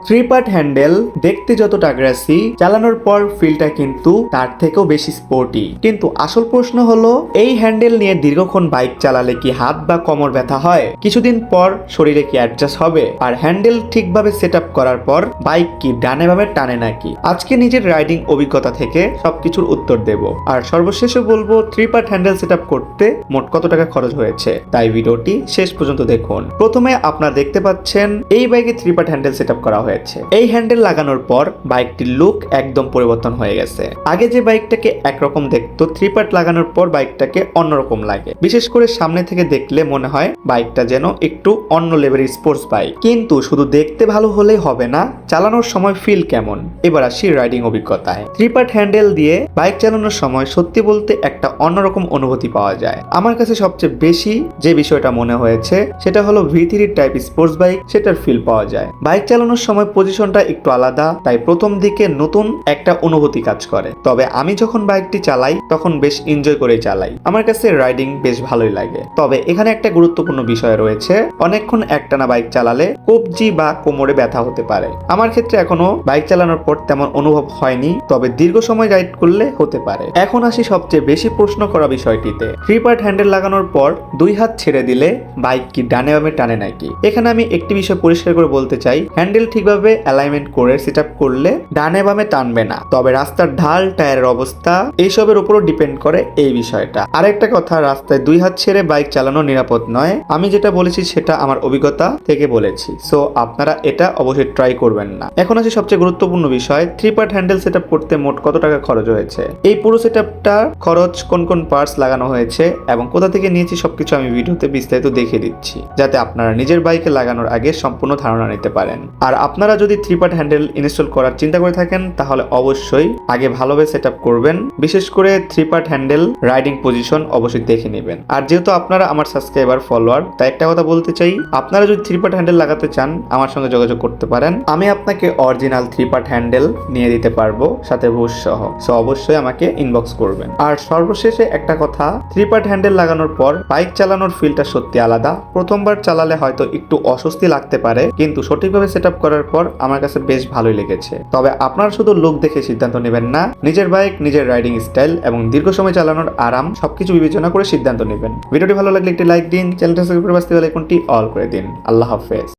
Three part handle দেখতে যতটা aggressive, চালানোর পর ফিলটা কিন্তু তার থেকেও বেশি স্পোর্টি। কিন্তু আসল প্রশ্ন হলো, এই হ্যান্ডেল নিয়ে দীর্ঘক্ষণ বাইক চালালে কি হাত বা কোমর ব্যথা হয়? কিছুদিন পর শরীরে কি অ্যাডজাস্ট হবে? আর হ্যান্ডেল ঠিকভাবে সেট আপ করার পর বাইক কি ডানে বামে টানে নাকি? আজকে নিজের রাইডিং অভিজ্ঞতা থেকে সবকিছুর উত্তর দেব। আর সর্বশেষে বলবো three part handle set up করতে মোট কত টাকা খরচ হয়েছে, তাই ভিডিওটি শেষ পর্যন্ত দেখুন। প্রথমে আপনারা দেখতে পাচ্ছেন এই বাইকে three part handle set up করা হয়েছে। এই হ্যান্ডেল লাগানোর পর বাইকটির লুক একদম পরিবর্তন হয়ে গেছে। আগে যে বাইকটাকে একরকম দেখতো, থ্রি পার্ট লাগানোর পর বাইকটাকে অন্যরকম লাগে। বিশেষ করে সামনে থেকে দেখলে মনে হয় বাইকটা যেন একটু অন্য লেভেলের স্পোর্টস বাইক। কিন্তু শুধু দেখতে ভালো হলেই হবে না, চালানোর সময় ফিল কেমন? এবার আসি রাইডিং অভিজ্ঞতায়। থ্রি পার্ট হ্যান্ডেল দিয়ে বাইক চালানোর সময় সত্যি বলতে একটা অন্যরকম অনুভূতি পাওয়া যায়। আমার কাছে সবচেয়ে বেশি যে বিষয়টা মনে হয়েছে সেটা হলো V3 টাইপ স্পোর্টস বাইক, সেটার ফিল পাওয়া যায়। বাইক চালানোর সময় পজিশনটা একটু আলাদা, তাই প্রথম দিকে নতুন একটা অনুভূতি কাজ করে। তবে আমি যখন বাইকটি চালাই তখন বেশ এনজয় করে চালাই। আমার কাছে রাইডিং বেশ ভালোই লাগে। তবে এখানে একটা গুরুত্বপূর্ণ বিষয় রয়েছে, অনেকক্ষণ একটানা বাইক চালালে কবজি বা কোমরে ব্যথা হতে পারে। আমার ক্ষেত্রে এখনো বাইক চালানোর পর তেমন অনুভব হয়নি, তবে দীর্ঘ সময় রাইড করলে হতে পারে। এখন আসি সবচেয়ে বেশি প্রশ্ন করা বিষয়টিতে। থ্রি পার্ট হ্যান্ডেল লাগানোর পর দুই হাত ছেড়ে দিলে বাইক কি ডানে বামে টানে নাকি? এখানে আমি একটি বিষয় পরিষ্কার করে বলতে চাই, হ্যান্ডেল ঠিকভাবে অ্যালাইনমেন্ট করে সেট আপ করলে ডানে বামে টানবে না। তবে রাস্তার ঢাল, টায়ারের অবস্থা এইসবের উপরও ডিপেন্ড করে এই বিষয়টা। আরেকটা কথা, রাস্তায় দুই হাত ছেড়ে বাইক চালানো নিরাপদ নয়। আমি যেটা বলেছি সেটা আমার অভিজ্ঞতা থেকে বলেছি, সো আপনারা এটা অবশ্যই ট্রাই করবেন না। এখন আসি সবচেয়ে গুরুত্বপূর্ণ বিষয়, three part handle set up করতে মোট কত টাকা খরচ হয়েছে। এই পুরো সেট আপটা খরচ, কোন কোন পার্টস লাগানো হয়েছে এবং কোথা থেকে নিয়েছি সবকিছু আমি ভিডিওতে বিস্তারিত দেখিয়ে দিচ্ছি, যাতে আপনারা নিজের বাইকে লাগানোর আগে সম্পূর্ণ ধারণা নিতে পারেন। আর আপনারা যদি থ্রি পার্ট হ্যান্ডেল ইনস্টল করার চিন্তা করে থাকেন তাহলে অবশ্যই আগে ভালোভাবে সেট আপ করবেন। বিশেষ করে three part handle riding position অবশ্যই দেখে নেবেন। আর যেহেতু আপনারা আমার সাবস্ক্রাইবার, ফলোয়ার, তাই একটা কথা বলতে চাই, আপনারা যদি থ্রি পার্ট হ্যান্ডেল লাগাতে চান আমার সঙ্গে যোগাযোগ করতে পারেন। আমি আপনাকে অরিজিনাল থ্রি পার্ট হ্যান্ডেল নিয়ে দিতে পারবো, সাথে বুশ সহ। সো অবশ্যই আমাকে ইনবক্স করবেন। আর সর্বশেষে একটা কথা, থ্রি পার্ট হ্যান্ডেল লাগানোর পর বাইক চালানোর ফিলটা সত্যি আলাদা। প্রথমবার চালালে হয়তো একটু অস্বস্তি লাগতে পারে, কিন্তু সঠিকভাবে সেট আপ করার পর আমার কাছে বেশ ভালোই লেগেছে। তবে আপনারা শুধু লুক দেখে সিদ্ধান্ত নেবেন না, নিজের বাইক, নিজের রাইডিং স্টাইল এবং দীর্ঘ সময় চালানোর আরাম সবকিছু বিবেচনা করে সিদ্ধান্ত নেবেন। ভিডিওটি ভালো লাগলে একটি লাইক দিন, চ্যানেলটা সাবস্ক্রাইব করে বাঁচতে হলে কোনটি অল করে দিন। আল্লাহ হাফেজ।